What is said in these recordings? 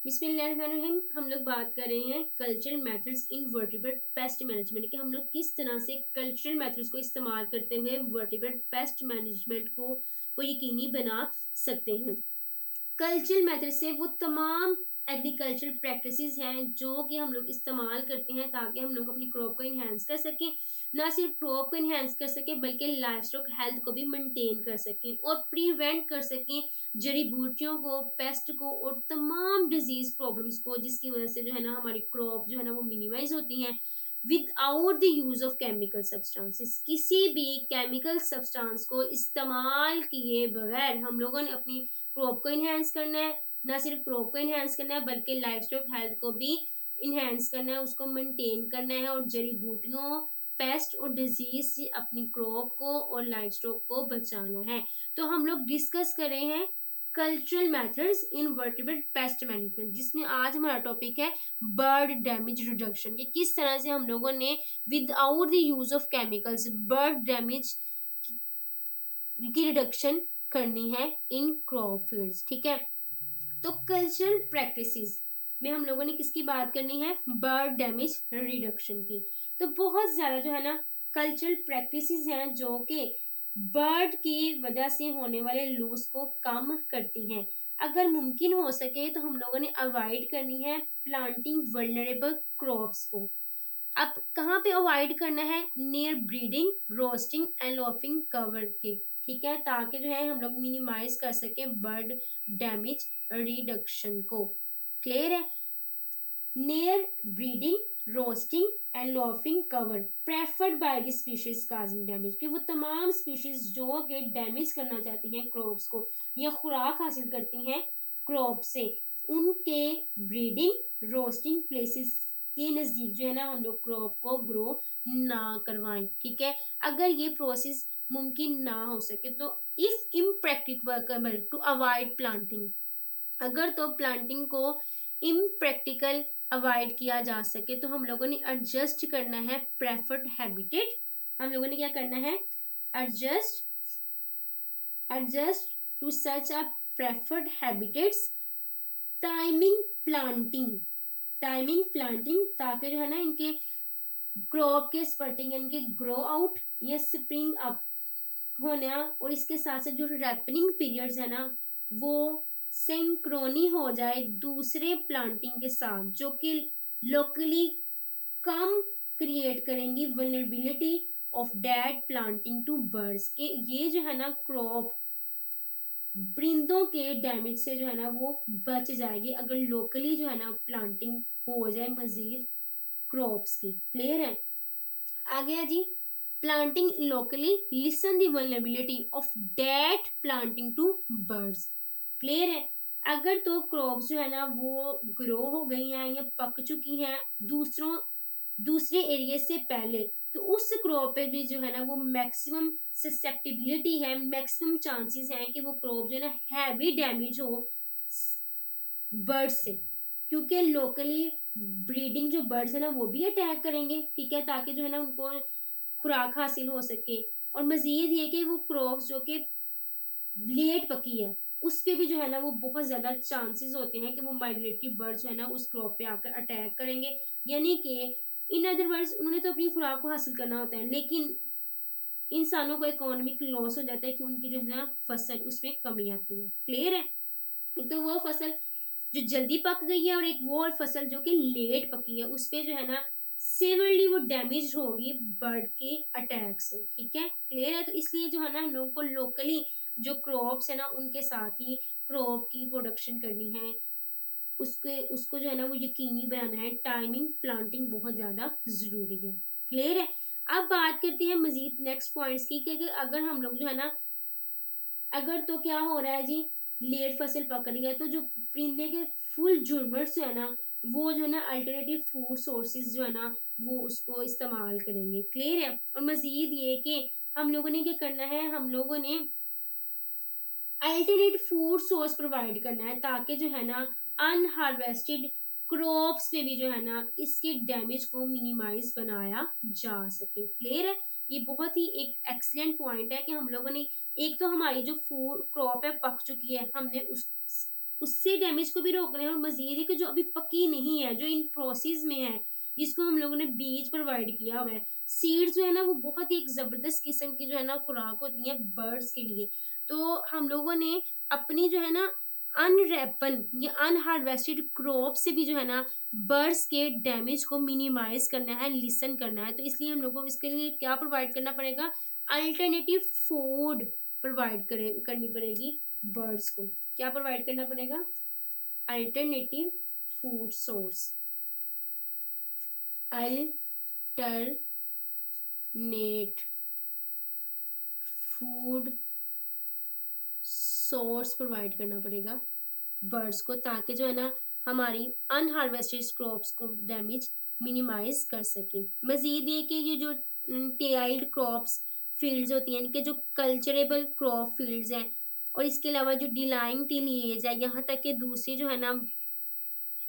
बिस्मिल्लाहिर्रहमानिर्रहीम। हम लोग बात कर रहे हैं cultural methods in vertebrate pest management कि हम लोग किस तरह से कल्चरल मेथड्स को इस्तेमाल करते हुए वर्टिब्रेट पेस्ट मैनेजमेंट को यकीनी बना सकते हैं। कल्चरल मेथड से वो तमाम एग्रीकल्चर प्रैक्टिसेस हैं जो कि हम लोग इस्तेमाल करते हैं ताकि हम लोग अपनी क्रॉप को इन्हेंस कर सकें। ना सिर्फ क्रॉप को इन्हेंस कर सकें बल्कि लाइफ स्टॉक हेल्थ को भी मेंटेन कर सकें और प्रिवेंट कर सकें जड़ी बूटियों को, पेस्ट को और तमाम डिजीज प्रॉब्लम्स को, जिसकी वजह से जो है ना हमारी क्रॉप जो है ना वो मिनिमाइज होती हैं without the use of chemical substances. किसी भी केमिकल सब्सटेंस को इस्तेमाल किए बगैर हम लोगों ने अपनी क्रॉप को इन्हेंस करना है। ना सिर्फ क्रॉप को इन्हेंस करना है बल्कि लाइफ स्टॉक हेल्थ को भी इन्हेंस करना है, उसको मेंटेन करना है और जड़ी बूटियों, पेस्ट और डिजीज से अपनी क्रॉप को और लाइफ स्टॉक को बचाना है। तो हम लोग डिस्कस कर रहे हैं cultural methods in vertebrate pest management, जिसमें आज हमारा टॉपिक है बर्ड डैमेज रिडक्शन कि किस तरह से हम लोगों ने without the use of chemicals bird damage की रिडक्शन करनी है इन क्रॉप फील्ड्स। ठीक है, तो कल्चरल प्रैक्टिसेस में हम लोगों ने किसकी बात करनी है? बर्ड डैमेज रिडक्शन की। तो बहुत ज्यादा जो है ना कल्चरल प्रैक्टिसेस हैं जो कि बर्ड की वजह से होने वाले लॉस को कम करती हैं। अगर मुमकिन हो सके तो हम लोगों ने अवॉइड करनी है प्लांटिंग वल्नरेबल क्रॉप्स को। अब कहाँ पे अवॉइड करना है? Near breeding, roasting and laughing cover के। ठीक है, ताकि जो है हम लोग मिनिमाइज कर सके बर्ड डैमेज रिडक्शन को। क्लियर है? Near breeding, roasting and laughing cover preferred by the species causing damage कि वो तमाम स्पीशीज जो कि डैमेज करना चाहती हैं क्रॉप्स को या खुराक हासिल करती हैं क्रॉप से, उनके ब्रीडिंग रोस्टिंग प्लेसेस के नजदीक जो है ना हम लोग क्रॉप को ग्रो ना करवाएं। ठीक है, अगर ये प्रोसेस मुमकिन ना हो सके तो if impracticable to avoid planting, अगर तो प्लांटिंग को इम्प्रैक्टिकल अवॉइड किया जा सके तो हम लोगों ने एडजस्ट करना है प्रेफर्ड हैबिटेट। हम लोगों ने क्या करना है? Adjust adjust to such a preferred habitats. Timing planting ताकि जो है ना इनके क्रॉप के स्पर्टिंग इनके ग्रो आउट या स्प्रिंग अप होना, और इसके साथ साथ जो रैपनिंग पीरियड्स है ना वो सिंक्रोनी हो जाए दूसरे प्लांटिंग के साथ जो कि लोकली कम क्रिएट करेंगी vulnerability of dead planting to birds के। ये जो है ना क्रॉप परिंदों के डैमेज से जो है ना वो बच जाएगी अगर लोकली जो है ना प्लांटिंग हो जाए मजीद क्रॉप्स की। क्लियर है? आ गया जी। Planting locally lessen the vulnerability of date planting to birds. Clear है? अगर तो क्रॉप्स जो है ना वो ग्रो हो गई हैं या पक चुकी हैं दूसरे एरिया से पहले, तो उस क्रॉप पे भी जो है ना वो मैक्सिमम ससेप्टिबिलिटी है, मैक्सिमम चांसेस हैं कि वो क्रॉप जो है ना हैवी डैमेज हो बर्ड्स से, क्योंकि लोकली ब्रीडिंग जो बर्ड्स है ना वो भी अटैक करेंगे। ठीक है, ताकि जो है ना उनको खुराक हासिल हो सके। और मजीद ये कि वो क्रॉप्स जो कि लेट पकी है उस पे भी जो है ना वो बहुत ज्यादा चांसेस होते हैं कि वो माइग्रेटरी बर्ड जो है ना उस क्रॉप पे आकर अटैक करेंगे। यानी कि इन अदर वर्ड्स उन्होंने तो अपनी खुराक को हासिल करना होता है, लेकिन इंसानों को इकोनॉमिक लॉस हो जाता है कि उनकी जो है ना फसल उसमें कमी आती है। क्लियर है? तो वो फसल जो जल्दी पक गई है और एक वो फसल जो कि लेट पकी है उस पे जो है ना सिवियरली वो डैमेज होगी बर्ड के अटैक से। ठीक है, क्लियर है? तो इसलिए जो है ना हम लोगों को लोकली जो क्रॉप्स है ना उनके साथ ही क्रॉप की प्रोडक्शन करनी है, उसको जो है ना वो यकीनी बनाना है। टाइमिंग प्लांटिंग बहुत ज्यादा जरूरी है। क्लियर है? अब बात करते हैं मजीद नेक्स्ट पॉइंट्स की कि अगर हम लोग जो है ना अगर तो क्या हो रहा है जी, लेट फसल पक रही है तो जो परिंदे के फुल झुरमट जो है ना वो जो है ना अल्टरनेटिव फूड सोर्सेज जो है ना वो उसको इस्तेमाल करेंगे। क्लियर है? और मजीद ये कि हम लोगों ने क्या करना है, हम लोगों ने अल्टरनेट फूड सोर्स प्रोवाइड करना है ताकि जो है ना अनहार्वेस्टेड क्रॉप्स में भी जो है ना इसके डैमेज को मिनिमाइज बनाया जा सके। क्लियर है? ये बहुत ही एक एक्सीलेंट पॉइंट है कि हम लोगों ने एक तो हमारी जो फूड क्रॉप है पक चुकी है, हमने उससे डैमेज को भी रोक रहे हैं। और मजीद है कि जो अभी पकी नहीं है, जो इन प्रोसेस में है, जिसको हम लोगों ने बीज प्रोवाइड किया हुआ है, सीड्स जो है ना वो बहुत ही एक जबरदस्त किस्म की जो है ना खुराक होती है बर्ड्स के लिए। तो हम लोगों ने अपनी जो है ना अनरेपन या अनहार्वेस्टेड क्रॉप से भी जो है ना बर्ड्स के डैमेज को मिनिमाइज करना है, लिसन करना है। तो इसलिए हम लोगों को इसके लिए क्या प्रोवाइड करना पड़ेगा, अल्टरनेटिव फूड प्रोवाइड करनी पड़ेगी बर्ड्स को। क्या प्रोवाइड करना पड़ेगा, alternative food source, alternate food source provide करना पड़ेगा बर्ड्स को, ताकि जो है ना हमारी अनहार्वेस्टेड क्रॉप्स को डैमेज मिनिमाइज कर सकें। मजीद ये कि ये जो टेल्ड क्रॉप्स फील्ड्स होती हैं, यानी कि जो कल्चरेबल क्रॉप फील्ड्स हैं, और इसके अलावा जो डिलाइंग टिलीज है, यहाँ तक कि दूसरी जो है ना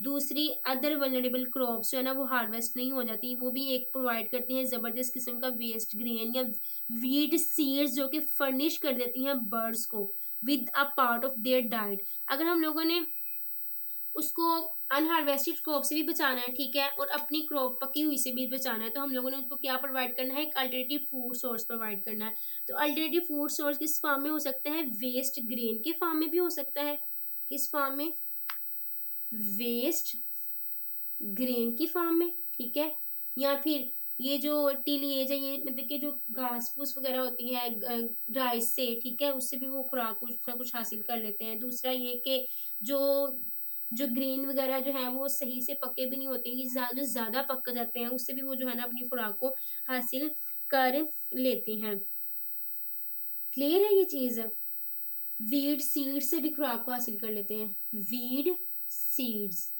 दूसरी अदर वल्नरेबल क्रॉप्स जो है ना वो हार्वेस्ट नहीं हो जाती, वो भी एक प्रोवाइड करती हैं ज़बरदस्त किस्म का वेस्ट ग्रेन या वीड सीड्स, जो कि फर्निश कर देती हैं बर्ड्स को with a part of their diet. अगर हम लोगों ने उसको अनहार्वेस्टेड क्रॉप से भी बचाना है, ठीक है, और अपनी क्रॉप पकी हुई से भी बचाना है, तो हम लोगों ने उसको क्या प्रोवाइड करना है, एक अल्टरनेटिव फूड सोर्स प्रोवाइड करना है। तो अल्टरनेटिव फूड सोर्स किस फॉर्म में हो सकता है, वेस्ट ग्रेन के फॉर्म में भी हो सकता है। किस फॉर्म में, वेस्ट ग्रेन की फॉर्म में, ठीक है, या फिर ये जो टिलीज है, ये मतलब कि जो घास फूस वगैरह होती है राइस से, ठीक है, उससे भी वो खुराक कुछ ना कुछ हासिल कर लेते हैं। दूसरा ये कि जो जो ग्रेन वगैरह जो है वो सही से पके भी नहीं होते हैं, कि जो ज्यादा पक जाते हैं उससे भी वो जो है ना अपनी खुराक को हासिल कर लेते हैं। क्लियर है ये चीज, वीड सीड से भी खुराक को हासिल कर लेते हैं, weed seeds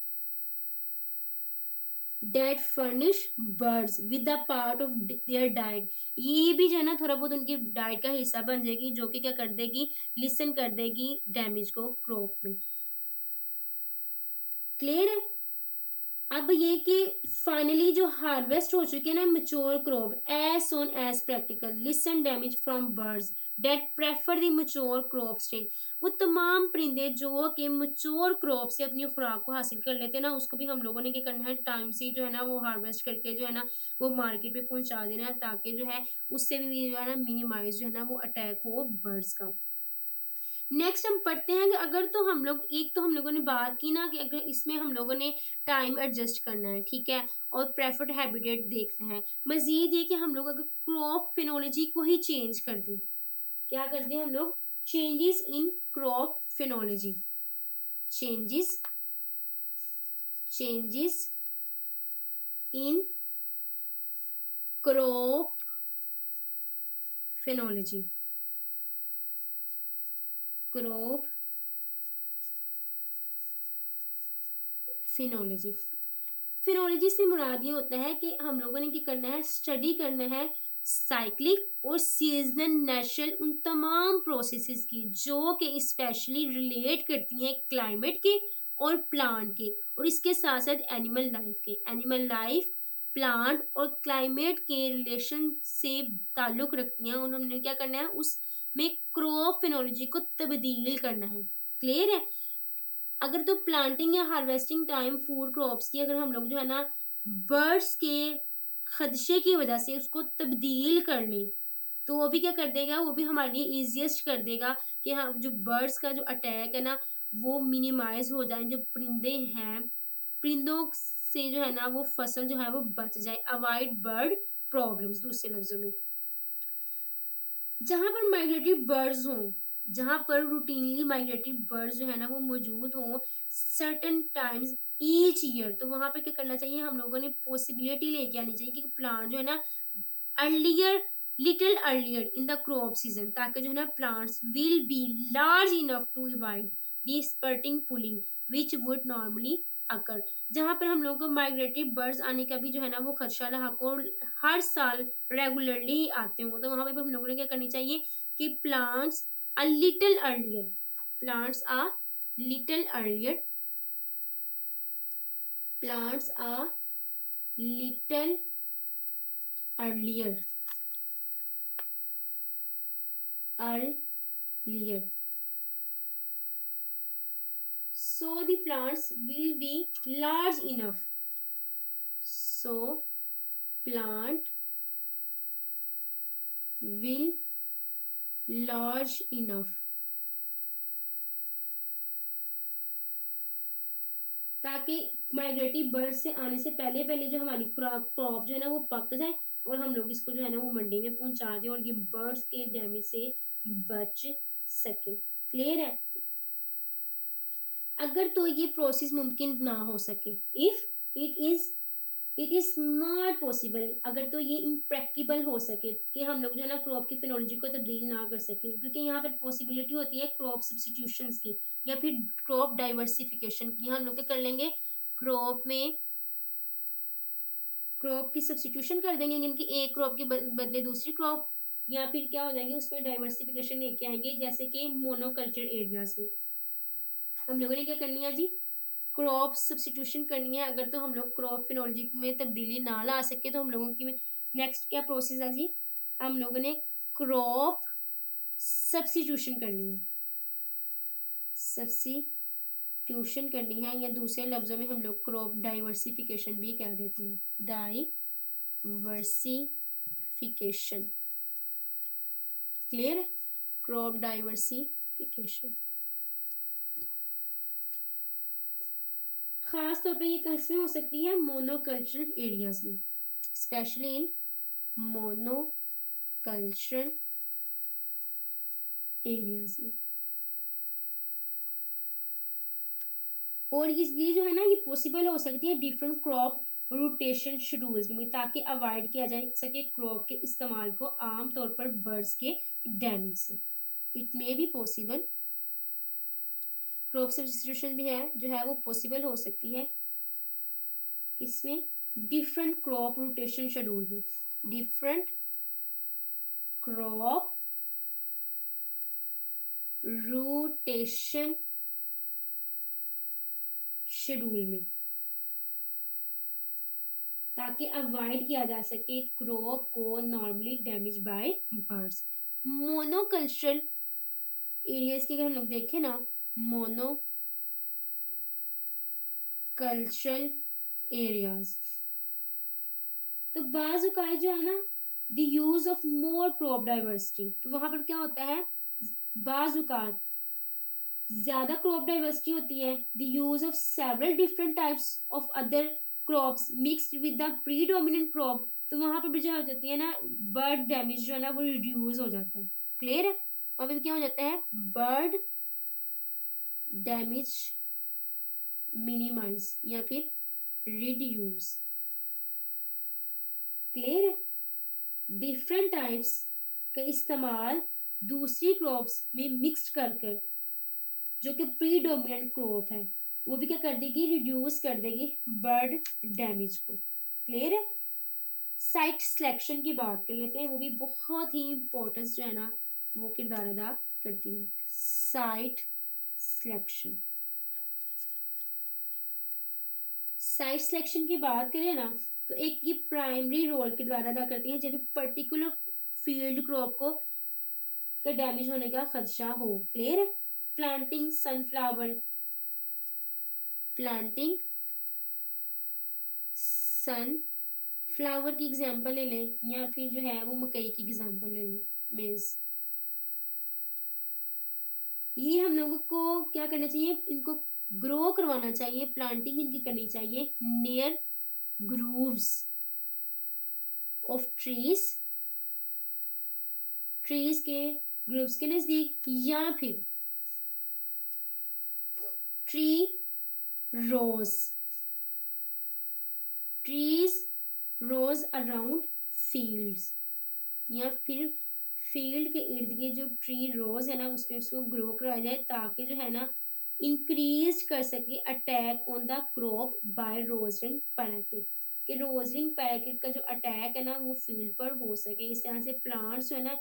that furnish birds with a part of their diet. ये भी जो है ना थोड़ा बहुत उनकी डाइट का हिस्सा बन जाएगी, जो कि क्या कर देगी, लिसन कर देगी डैमेज को क्रॉप में। क्लियर है। अब ये कि फाइनली जो हार्वेस्ट हो चुके हैं ना mature crop, as soon as practical lessen damage from birds that prefer the mature crop stage. वो तमाम परिंदे जो कि मेच्योर क्रॉप से अपनी खुराक को हासिल कर लेते हैं ना, उसको भी हम लोगों ने क्या करना है, टाइम से जो है ना वो हार्वेस्ट करके जो है ना वो मार्केट में पहुंचा देना है, ताकि जो है उससे भी जो है ना मिनिमाइज जो है ना वो अटैक हो बर्ड्स का। नेक्स्ट हम पढ़ते हैं कि अगर तो हम लोग, एक तो हम लोगों ने बात की ना कि अगर इसमें हम लोगों ने टाइम एडजस्ट करना है, ठीक है, और प्रेफर्ड हैबिटेट देखना है। मजीद ये कि हम लोग अगर क्रॉप फिनोलॉजी को ही चेंज कर दें, क्या कर दें हम लोग, changes in crop phenology, changes changes in crop phenology, crop phenology. Phenology से मुराद ये होता है कि हम लोगों ने क्या करना है, स्टडी करना है साइक्लिक और सीजनल नेचुरल उन तमाम प्रोसेसेस की जो कि स्पेशली रिलेट करती हैं क्लाइमेट के और प्लांट के, और इसके साथ साथ एनिमल लाइफ के। एनिमल लाइफ, प्लांट और क्लाइमेट के रिलेशन से ताल्लुक रखती हैं, और हमने क्या करना है उसमें क्रॉप फिनोलॉजी को तब्दील करना है। क्लियर है। अगर तो प्लांटिंग या हार्वेस्टिंग टाइम फूड क्रॉप्स की अगर हम लोग जो है ना बर्ड्स के खदशे की वजह से उसको तब्दील कर लें, तो वो भी क्या कर देगा, वो भी हमारे लिए ईजिएस्ट कर देगा कि हाँ जो बर्ड्स का जो अटैक है ना वो मिनिमाइज हो जाए, जो परिंदे हैं परिंदों से जो है ना वो फसल जो है वो बच जाए, अवॉइड बर्ड प्रॉब्लम्स। दूसरे लफ्जों में जहां पर माइग्रेटरी बर्ड्स हों, जहां पर रूटीनली माइग्रेटरी बर्ड्स जो है ना वो मौजूद हों सर्टन टाइम्स ईच ईयर, तो वहां पर क्या करना चाहिए, हम लोगों ने पॉसिबिलिटी लेके आनी चाहिए कि प्लांट जो है ना earlier, little earlier in the crop season, ताकि जो है ना plants will be large enough to avoid the sprouting pulling which would normally occur. जहां पर हम लोगों को माइग्रेटरी बर्ड्स आने का भी जो है ना वो खदशा लाक और हर साल रेगुलरली आते हो, तो वहां पे भी हम लोगों ने क्या करनी चाहिए कि plants a little earlier, plants uh little earlier, plants uh little earlier, earlier so the plants will be large enough, so plant will large enough, ताकि माइग्रेटरी बर्ड से आने से पहले पहले जो हमारी खुराक क्रॉप जो है ना वो पक जाए और हम लोग इसको जो है ना वो मंडी में पहुंचा दें और ये बर्ड्स के डैमेज से बच सके। क्लियर है? अगर तो ये प्रोसेस मुमकिन ना हो सके, if it is not possible, अगर तो ये इम्प्रैक्टिबल हो सके कि हम लोग जो है ना क्रॉप की फिनोलॉजी को तब्दील ना कर सके, क्योंकि यहाँ पर पॉसिबिलिटी होती है क्रॉप सब्स्टिट्यूशंस की या फिर क्रॉप डाइवर्सिफिकेशन की। हम लोग क्या कर लेंगे, क्रॉप में क्रॉप की सब्स्टिट्यूशन कर देंगे, यानी कि एक क्रॉप के बदले दूसरी क्रॉप, या फिर क्या हो जाएंगे उसमें डाइवर्सिफिकेशन लेके आएंगे, जैसे कि मोनोकल्चर एरियाज में हम लोगों ने क्या करनी है जी, क्रॉप सब्स्टिट्यूशन करनी है। अगर तो हम लोग क्रॉप फिनोलॉजी में तब्दीली ना ला सके तो हम लोगों की नेक्स्ट क्या प्रोसेस है जी, हम लोगों ने क्रॉप सब्स्टिट्यूशन करनी है, सब्स्टिट्यूशन करनी है, या दूसरे लफ्जों में हम लोग क्रॉप डाइवर्सिफिकेशन भी कह देते हैं, डाइवर्सिफिकेशन। क्लियर? क्रॉप डाइवर्सिफिकेशन खास तौर पे ये किसमें हो सकती है, मोनोकल्चरल एरियाज में, स्पेशली इन मोनोकल्चरल एरियाज में। और ये जो है ना ये पॉसिबल हो सकती है डिफरेंट क्रॉप रोटेशन शेड्यूल्स में, ताकि अवॉइड किया जा सके क्रॉप के इस्तेमाल को आमतौर पर बर्ड्स के डैमेज से। It may be possible, crop substitution भी है जो है वो पॉसिबल हो सकती है किसमें, डिफरेंट क्रॉप रोटेशन शेड्यूल में, डिफरेंट क्रॉप रोटेशन शेड्यूल में, ताकि अवॉइड किया जा सके क्रॉप को normally damage by birds. Monocultural areas की अगर हम लोग देखें ना, मोनोकल्चरल एरियाज, तो बाजुकाई जो है ना the use of more crop diversity, तो वहां पर क्या होता है, बाजुकात ज्यादा क्रॉप डाइवर्सिटी होती है, the use of several different types of other crops mixed with the predominant crop, तो वहां पर भी जो हो जाती है ना बर्ड डैमेज जो है ना वो रिड्यूस हो जाता है। क्लियर है? वहां पर क्या हो जाता है, बर्ड डैमेज मिनिमाइज या फिर रिड्यूस। क्लियर है? डिफरेंट टाइप्स का इस्तेमाल दूसरी क्रॉप्स में मिक्स्ड कर कर जो कि प्रीडोमिनेंट क्रॉप है वो भी क्या कर देगी, रिड्यूस कर देगी बर्ड डैमेज को। क्लियर है? साइट सिलेक्शन की बात कर लेते हैं, वो भी बहुत ही इंपॉर्टेंस जो है ना वो किरदार अदा करती है। साइट सिलेक्शन, साइट सिलेक्शन की बात करें ना तो एक ये प्राइमरी रोल किरदार अदा करती है जब पर्टिकुलर फील्ड क्रॉप को का डैमेज होने का खदशा हो। क्लियर है? प्लांटिंग सनफ्लावर, प्लांटिंग सनफ्लावर की एग्जांपल ले लें, या फिर जो है वो मकई की एग्जांपल ले लें, मेज। ये हम लोगों को क्या करना चाहिए, इनको ग्रो करवाना चाहिए, प्लांटिंग इनकी करनी चाहिए near groves of trees, trees के ग्रूव्स के नजदीक, या फिर tree rows, trees rows around fields, या फिर फील्ड के इर्द गिर्द जो ट्री रोज है ना उस पर उसको ग्रो कराया जाए, ताकि जो है ना इंक्रीज कर सके attack on the crop by rose ringed parakeet, कि रोजरिंग पैराकिट का जो अटैक है ना वो फील्ड पर हो सके। इस तरह से प्लांट्स जो है ना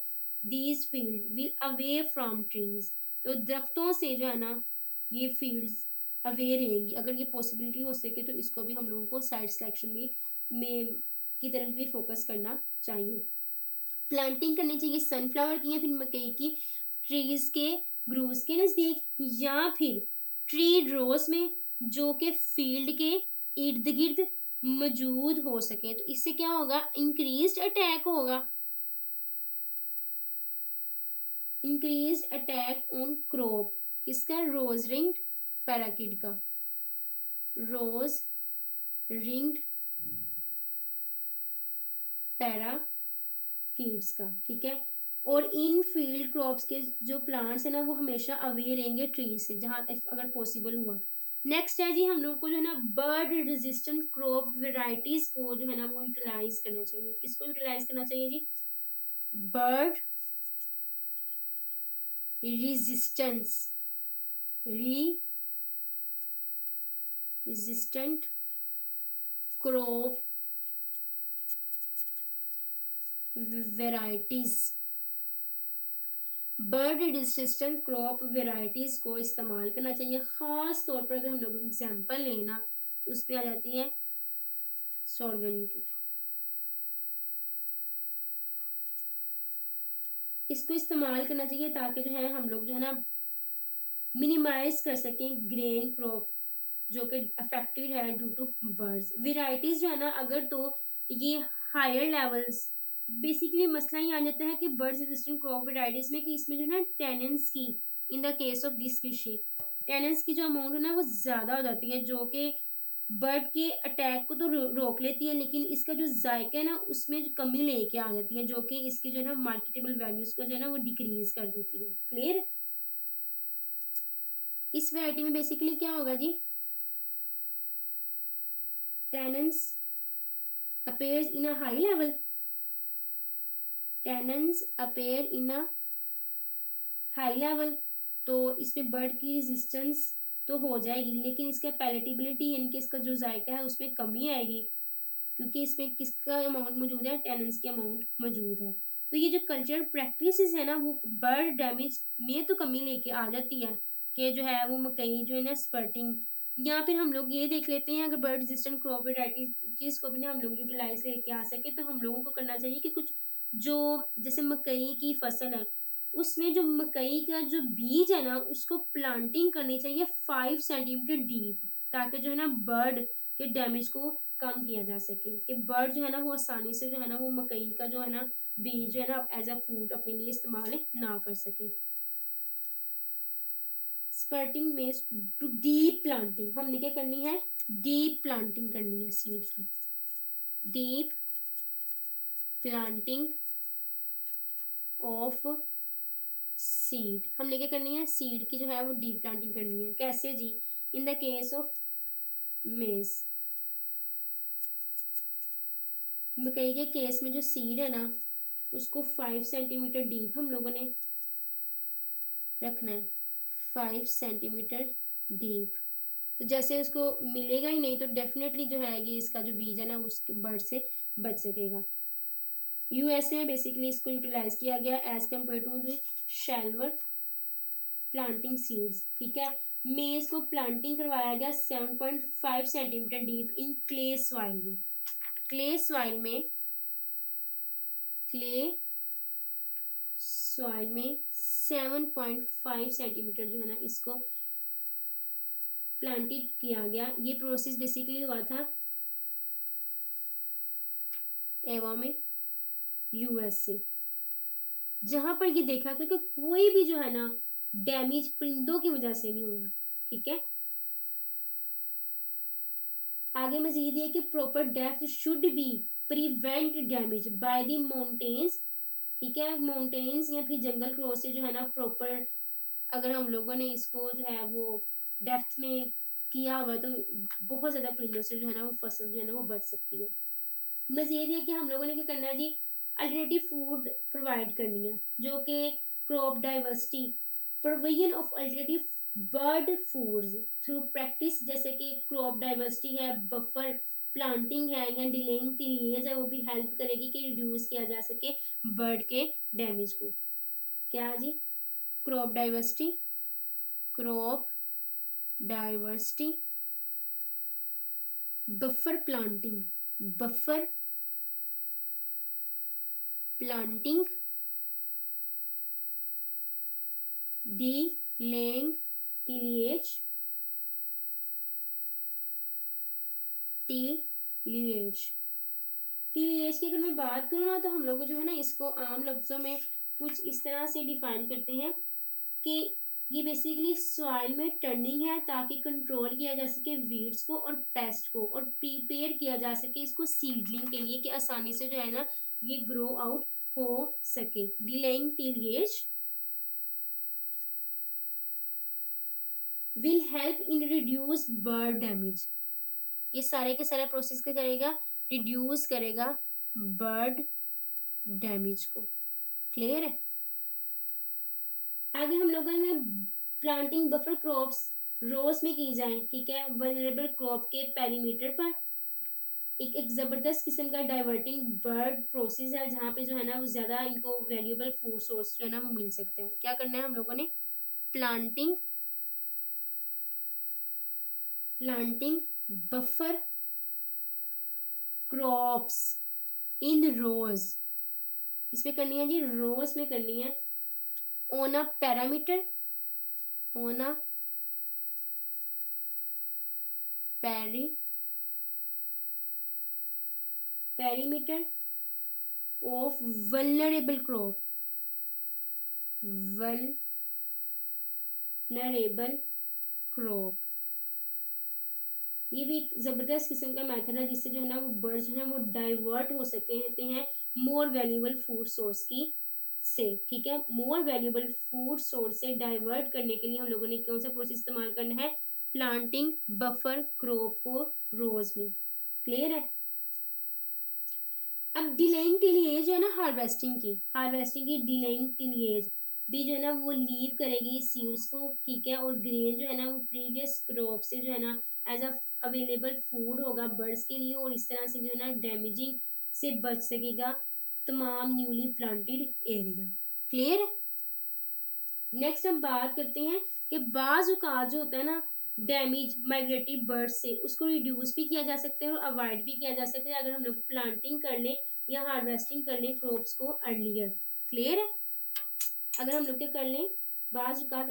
these field will away from trees, तो दरख्तों से जो है ना ये फील्ड्स अवे रहेंगी। अगर ये पॉसिबिलिटी हो सके तो इसको भी हम लोगों को साइट सिलेक्शन में की तरफ भी फोकस करना चाहिए। प्लांटिंग करनी चाहिए सनफ्लावर की या फिर मकई की ट्रीज के ग्रूव्स के नजदीक, या फिर ट्री रोज में जो कि फील्ड के इर्द गिर्द मौजूद हो सके। तो इससे क्या होगा, इंक्रीज्ड अटैक होगा, इंक्रीज्ड अटैक ऑन क्रॉप। किसका, रोज रिंग्ड पैराकिड का, रोज रिंग्ड पैराकिड्स का, ठीक है। और इन फील्ड क्रॉप्स के जो प्लांट्स है ना वो हमेशा अवे रहेंगे ट्री से, जहां अगर पॉसिबल हुआ। नेक्स्ट है जी, हम लोग को जो है ना बर्ड रेजिस्टेंट क्रॉप वेराइटीज को जो है ना वो यूटिलाइज करना चाहिए। किसको यूटिलाइज करना चाहिए जी, bird resistance resistant crop varieties, bird resistant crop varieties को इस्तेमाल करना चाहिए। खास तौर पर अगर हम लोग एग्जांपल लेना तो उस पर आ जाती है सोरगम की। इसको इस्तेमाल करना चाहिए ताकि जो है हम लोग जो है ना मिनिमाइज कर सकें ग्रेन क्रॉप जो कि अफेक्टेड है ड्यू टू बर्ड्स। वेराइटीज जो है ना अगर तो ये हायर लेवल्स, बेसिकली मसला ये आ जाता है कि बर्ड रेजिस्टेंट क्रॉप वेराइटीज में कि इसमें जो है ना टेनेंस की, in the case of this species टेनेंस की जो अमाउंट है ना वो ज्यादा हो जाती है, जो कि बर्ड के अटैक को तो रोक लेती है, लेकिन इसका जो जायका है ना उसमें जो कमी लेके आ जाती है, जो कि इसकी जो है ना मार्केटेबल वैल्यूज को जो है ना वो डिक्रीज कर देती है। क्लियर। इस वैरायटी में बेसिकली क्या होगा जी, tannins appears in a high level, tannins appear in a high level। तो इसमें बर्ड की रेजिस्टेंस तो हो जाएगी, लेकिन इसका पैलेटेबिलिटी यानी कि इसका जो जायका है उसमें कमी आएगी, क्योंकि इसमें किसका अमाउंट मौजूद है, टेनेंस की अमाउंट मौजूद है। तो ये जो कल्चरल प्रैक्टिसेस है ना वो बर्ड डैमेज में तो कमी लेके आ जाती है, कि जो है वो मकई जो है ना स्पर्टिंग, या फिर हम लोग ये देख लेते हैं अगर बर्ड रेजिस्टेंट क्रॉप वेराइटीज को भी ना हम लोग यूटिलाइज लेके आ सके तो हम लोगों को करना चाहिए कि कुछ जो जैसे मकई की फसल है उसमें जो मकई का जो बीज है ना उसको प्लांटिंग करनी चाहिए 5 सेंटीमीटर डीप, ताकि जो है ना बर्ड के डैमेज को कम किया जा सके, कि बर्ड जो है ना वो आसानी से जो है ना वो मकई का जो है ना बीज जो है ना एज अ फूड अपने लिए इस्तेमाल ना कर सके। स्पर्टिंग में टू डीप प्लांटिंग हमने क्या करनी है, डीप प्लांटिंग करनी है सीड की, डीप प्लांटिंग ऑफ सीड। हमने क्या करनी है, सीड की जो है वो डीप प्लांटिंग करनी है। कैसे जी, in the case of maize, मकई के केस में जो सीड है ना उसको 5 सेंटीमीटर डीप हम लोगों ने रखना है, 5 सेंटीमीटर डीप। तो जैसे उसको मिलेगा ही नहीं तो डेफिनेटली जो है ये इसका जो बीज है ना उसके बर्ड से बच सकेगा। यूएसए में बेसिकली इसको यूटिलाइज किया गया as compared to shallower planting seeds, ठीक है। मेज को प्लांटिंग करवाया गया 7.5 centimetre deep in clay soil में, क्ले सॉइल में, क्ले सॉइल में 7.5 सेंटीमीटर जो है ना इसको प्लांटेड किया गया। ये प्रोसेस बेसिकली हुआ था एवा में, यूएसए, जहां पर ये देखा गया कि कोई भी जो है ना डैमेज परिंदों की वजह से नहीं हुआ, ठीक है। आगे मजीद ये कि proper depth should be prevent damage by the mountains, ठीक है। माउंटेन्स या फिर जंगल क्रॉस से जो है ना प्रॉपर अगर हम लोगों ने इसको जो है वो डेप्थ में किया हुआ तो बहुत ज्यादा परिंदों से जो है ना वो फसल जो है ना वो बच सकती है। मजीद ये कि हम लोगों ने क्या करना है जी, अल्टरनेटिव फूड प्रोवाइड करनी है, जो कि crop diversity, provision of alternative bird foods through practice, जैसे कि क्रॉप डाइवर्सिटी है, बफर प्लांटिंग है या डिलेइंग टिलिएज है, वो भी हेल्प करेगी कि रिड्यूस किया जा सके बर्ड के डैमेज को। क्या जी, crop diversity, crop diversity, buffer planting, buffer planting, delaying tillage tillage. Tillage की अगर मैं बात करूँ ना, तो हम लोग जो है ना इसको आम लफ्जों में कुछ इस तरह से डिफाइन करते हैं कि ये बेसिकली सॉइल में टर्निंग है ताकि कंट्रोल किया जा सके वीड्स को और पेस्ट को, और प्रिपेयर किया जा सके इसको सीडलिंग के लिए कि आसानी से जो है ना ये ग्रो आउट हो सके। Delaying tillage will help in reduce bird damage. ये सारे के सारे प्रोसेस क्या करेगा, रिड्यूस करेगा बर्ड डैमेज को। क्लियर है। आगे हम लोग प्लांटिंग बफर क्रॉप्स रोज में की जाए, ठीक है, वल्नरेबल क्रॉप के पेरीमीटर पर। एक जबरदस्त किस्म का डाइवर्टिंग बर्ड प्रोसेस है जहाँ पे जो है ना वो ज्यादा इनको वैल्यूएबल फूड सोर्स जो है ना वो मिल सकते हैं। क्या करना है हम लोगों ने, प्लांटिंग बफर क्रॉप्स इन रोज। इसमें करनी है जी, रोज में करनी है, on a parameter, on a perimeter of vulnerable crop, vulnerable crop. ये भी एक जबरदस्त किस्म का मेथड है जिससे जो है ना वो बर्ड्स जो है वो डाइवर्ट हो सकते हैं मोर वैल्यूएबल फूड सोर्स की से, ठीक है। मोर वैल्यूएबल फूड सोर्स से डाइवर्ट करने के लिए हम लोगों ने कौन सा प्रोसेस इस्तेमाल करना है, प्लांटिंग बफर क्रॉप को रोज में। क्लियर है। अब डिलेइंग टिलिएज जो है ना हार्वेस्टिंग की डिलेइंग टिलिएज भी जो है ना वो लीव करेगी सीड्स को, ठीक है, और ग्रेन जो है ना वो प्रीवियस क्रॉप से जो है ना एज अ अवेलेबल फूड होगा बर्ड्स के लिए, और इस तरह से जो है ना डैमेजिंग से बच सकेगा तमाम न्यूली प्लांटेड एरिया। क्लियर है। नेक्स्ट हम बात करते हैं कि बाज औकात जो होता है ना डैमेज माइग्रेटरी बर्ड से, उसको रिड्यूस भी किया जा सकता है और अवॉइड भी किया जा सकता है अगर हम लोग प्लांटिंग कर लें या हार्वेस्टिंग कर लें क्रॉप्स को अर्लियर। क्लियर है। अगर हम लोग क्या कर लें, बाज औकात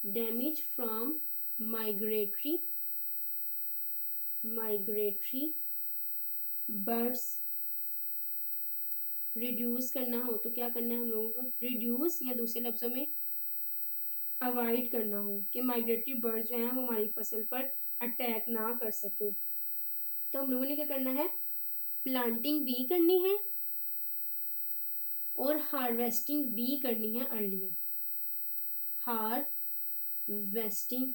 damage from migratory birds reduce करना हो तो क्या करना है हम लोगों को, रिड्यूस या दूसरे लफ्जों में अवॉइड करना हो कि माइग्रेटरी बर्ड जो है वो हमारी फसल पर अटैक ना कर सके, तो हम लोगों ने क्या करना है, प्लांटिंग भी करनी है और हार्वेस्टिंग भी करनी है earlier. Harvesting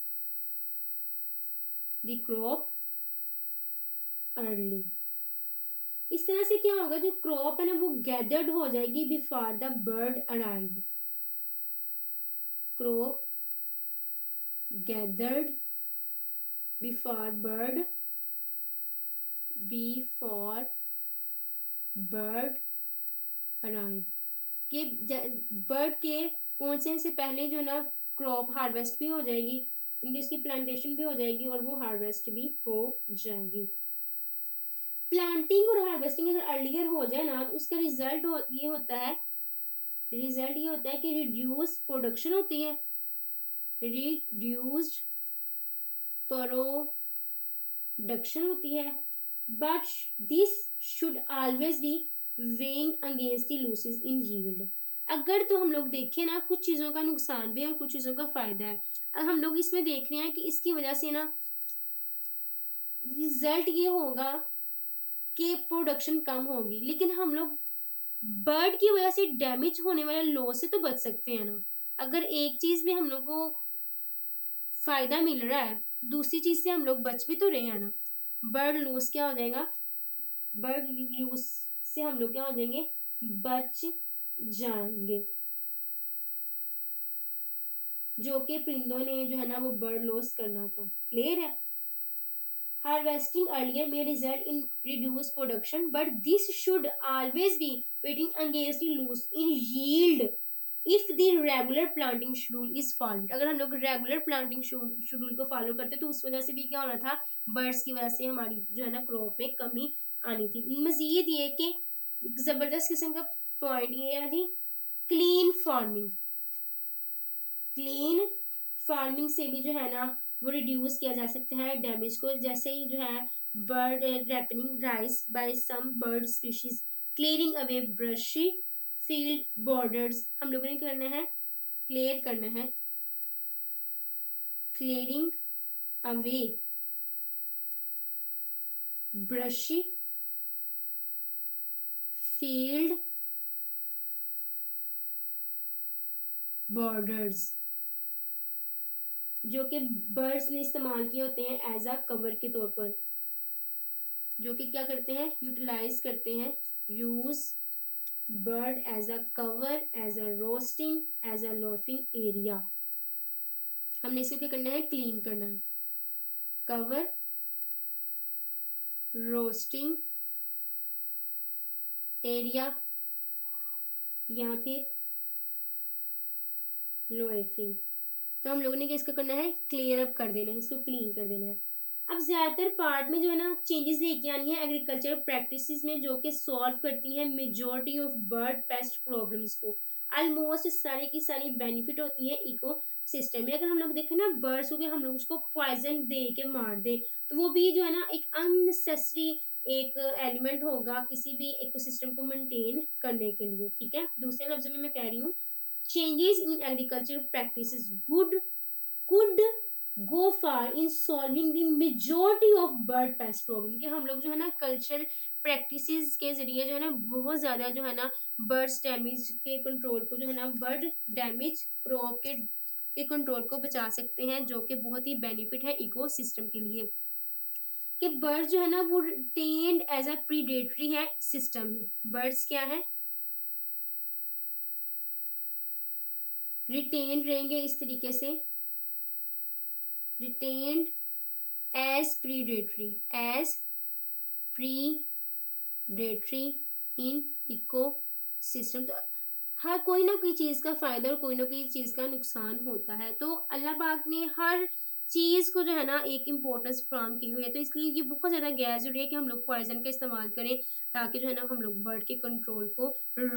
the crop early. इस तरह से क्या होगा, जो क्रॉप है ना वो गैदर्ड हो जाएगी before the bird arrive. Crop gathered before bird arrive, कि बर्ड के पहुंचने से पहले जो ना क्रॉप हार्वेस्ट भी हो जाएगी, इनकी उसकी प्लांटेशन भी हो जाएगी और वो हार्वेस्ट भी हो जाएगी। प्लांटिंग और हार्वेस्टिंग अगर अर्लियर हो जाए ना तो उसका ये होता है कि रिड्यूस प्रोडक्शन होती है, रिड्यूस्ड प्रोडक्शन होती है, but this should always be weighing against the losses in yield. अगर तो हम लोग देखें ना कुछ चीज़ों का नुकसान भी है और कुछ चीज़ों का फायदा है। अब हम लोग इसमें देख रहे हैं कि इसकी वजह से ना रिजल्ट ये होगा कि प्रोडक्शन कम होगी, लेकिन हम लोग बर्ड की वजह से डैमेज होने वाले लॉस से तो बच सकते हैं ना। अगर एक चीज में हम लोग को फायदा मिल रहा है तो दूसरी चीज से हम लोग बच भी तो रहे हैं ना। बर्ड लॉस क्या हो जाएगा, बर्ड लॉस से हम लोग क्या हो जाएंगे, बच जाएंगे, जो कि परिंदों ने जो है ना वो बर्ड लॉस करना था। क्लियर है। Harvesting earlier may result in reduced production, but this should always be waiting against the loss in yield if the regular planting schedule is followed। अगर हम लोग रेगुलर प्लांटिंग शेड्यूल को follow करते तो उस वजह से भी क्या होना था, बर्ड्स की वजह से हमारी जो है ना क्रॉप में कमी आनी थी। मजीद ये कि जबरदस्त किस्म का पॉइंट ये है जी, क्लीन फार्मिंग से भी जो है ना वो रिड्यूस किया जा सकता है डैमेज को, जैसे ही जो है bird ripening rice by some bird species, clearing away brushy field borders, हम लोगों ने करना है क्लियर करना है, clearing away brushy field borders, जो कि बर्ड्स ने इस्तेमाल किए होते हैं एज अ कवर के तौर पर, जो कि क्या करते हैं यूटिलाइज करते हैं, use bird as a cover, as a roosting, as a loafing area. हमने इसको क्या करना है क्लीन करना है, कवर रोस्टिंग एरिया या फिर लोएफिंग। तो हम लोगों ने क्या इसको करना है क्लियर अप कर देना है, इसको क्लीन कर देना है। अब ज्यादातर पार्ट में जो है ना चेंजेस लेके आनी है एग्रीकल्चर प्रैक्टिसेस में, जो कि सॉल्व करती हैं majority of bird paste problems को। ऑलमोस्ट सारी की सारी बेनिफिट होती है इको सिस्टम में। अगर हम लोग देखें ना बर्ड्स को, हम लोग उसको पॉइजन दे के मार दे तो वो भी जो है ना एक अननेसेसरी एक एलिमेंट होगा किसी भी इकोसिस्टम को मेंटेन करने के लिए, ठीक है। दूसरे लफ्जों में मैं कह रही हूँ changes in agricultural practices could go far in solving the majority of bird pest problem, कि हम लोग जो है ना कल्चरल प्रैक्टिसेस के जरिए जो है ना बहुत ज़्यादा जो है ना बर्ड्स डैमेज के कंट्रोल को जो है ना बर्ड डैमेज क्रॉप के कंट्रोल को बचा सकते हैं, जो कि बहुत ही बेनिफिट है इकोसिस्टम के लिए। कि बर्ड्स जो है ना वो रिटेन्ड एज अ प्रीडेटरी है सिस्टम में। बर्ड्स क्या है रिटेन्ड रहेंगे इस तरीके से, retained as predatory, as predatory in ecosystem. तो हर कोई ना कोई चीज का फायदा और कोई ना कोई चीज का नुकसान होता है, तो अल्लाह पाक ने हर चीज को जो है ना एक इम्पोर्टेंस फ्राहम की हुई है, तो इसलिए ये बहुत ज्यादा गैर जरूरी है कि हम लोग पॉइजन का इस्तेमाल करें ताकि जो है ना हम लोग बर्ड के कंट्रोल को